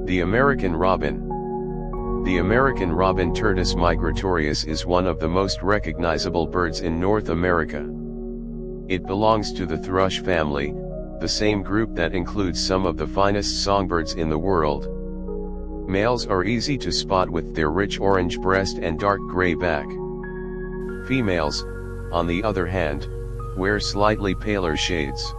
The American robin. The American robin Turdus migratorius is one of the most recognizable birds in North America. It belongs to the thrush family, the same group that includes some of the finest songbirds in the world. Males are easy to spot with their rich orange breast and dark gray back. Females, on the other hand, wear slightly paler shades.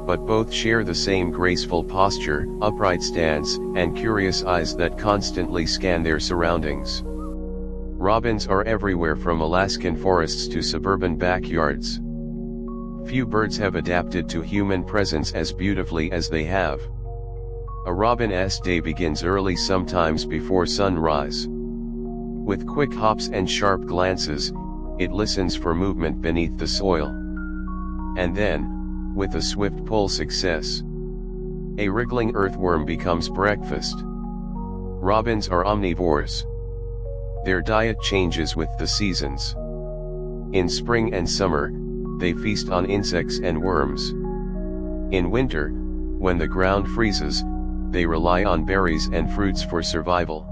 But both share the same graceful posture, upright stance, and curious eyes that constantly scan their surroundings. Robins are everywhere from Alaskan forests to suburban backyards. Few birds have adapted to human presence as beautifully as they have. A robin's day begins early, sometimes before sunrise. With quick hops and sharp glances, it listens for movement beneath the soil. And then, with a swift pull success, a wriggling earthworm becomes breakfast. Robins are omnivores. Their diet changes with the seasons. In spring and summer, they feast on insects and worms. In winter, when the ground freezes, they rely on berries and fruits for survival.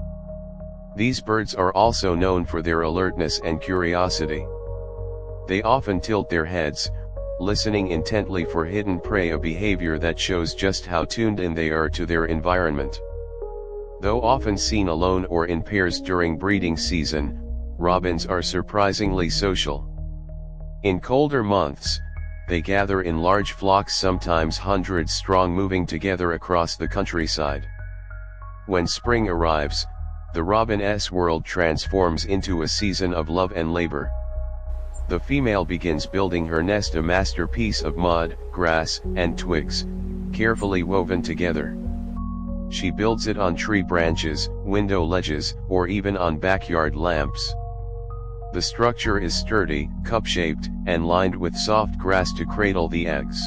These birds are also known for their alertness and curiosity. They often tilt their heads, listening intently for hidden prey, a behavior that shows just how tuned in they are to their environment. Though often seen alone or in pairs during breeding season, robins are surprisingly social. In colder months, they gather in large flocks, sometimes hundreds strong, moving together across the countryside. When spring arrives, the robin's world transforms into a season of love and labor. The female begins building her nest, a masterpiece of mud, grass, and twigs, carefully woven together. She builds it on tree branches, window ledges, or even on backyard lamps. The structure is sturdy, cup-shaped, and lined with soft grass to cradle the eggs.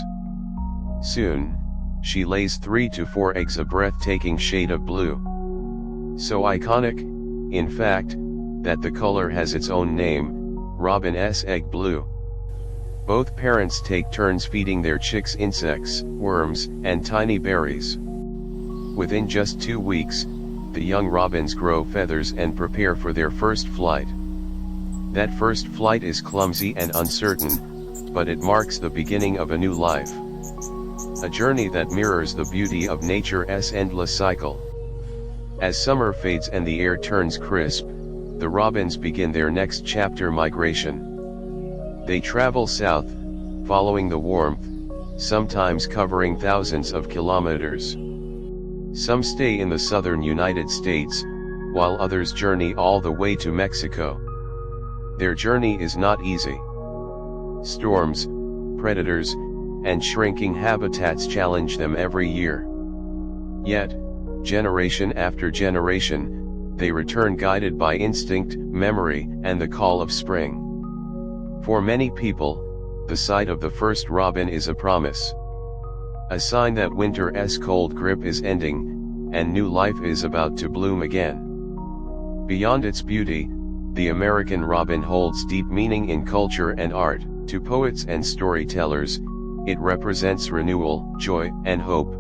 Soon, she lays 3 to 4 eggs, a breathtaking shade of blue. So iconic, in fact, that the color has its own name, robin's egg blue. Both parents take turns feeding their chicks insects, worms, and tiny berries. Within just 2 weeks, the young robins grow feathers and prepare for their first flight. That first flight is clumsy and uncertain, but it marks the beginning of a new life. A journey that mirrors the beauty of nature's endless cycle. As summer fades and the air turns crisp, the robins begin their next chapter: migration. They travel south, following the warmth, sometimes covering thousands of kilometers. Some stay in the southern United States, while others journey all the way to Mexico. Their journey is not easy. Storms, predators, and shrinking habitats challenge them every year. Yet, generation after generation, they return guided by instinct, memory, and the call of spring. For many people, the sight of the first robin is a promise. A sign that winter's cold grip is ending, and new life is about to bloom again. Beyond its beauty, the American robin holds deep meaning in culture and art. To poets and storytellers, it represents renewal, joy, and hope.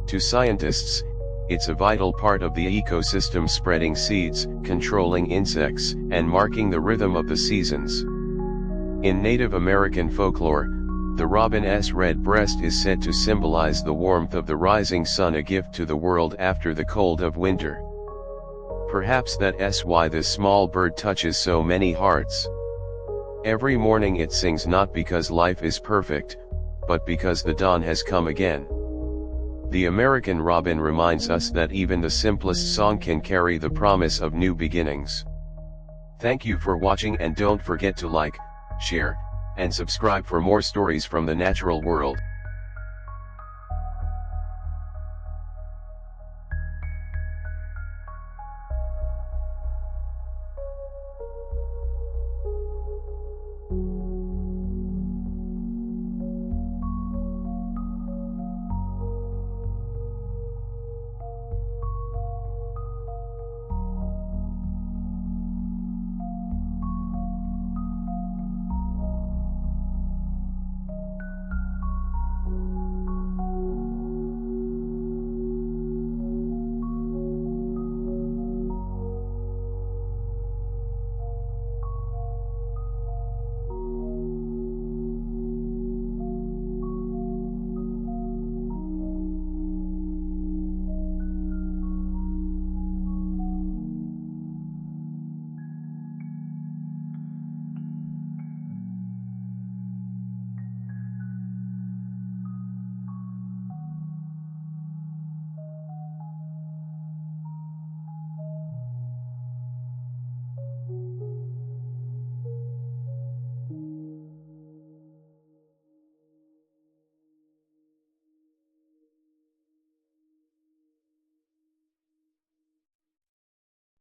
To scientists, it's a vital part of the ecosystem, spreading seeds, controlling insects, and marking the rhythm of the seasons. In Native American folklore, the robin's red breast is said to symbolize the warmth of the rising sun, a gift to the world after the cold of winter. Perhaps that's why this small bird touches so many hearts. Every morning it sings, not because life is perfect, but because the dawn has come again. The American robin reminds us that even the simplest song can carry the promise of new beginnings. Thank you for watching, and don't forget to like, share, and subscribe for more stories from the natural world.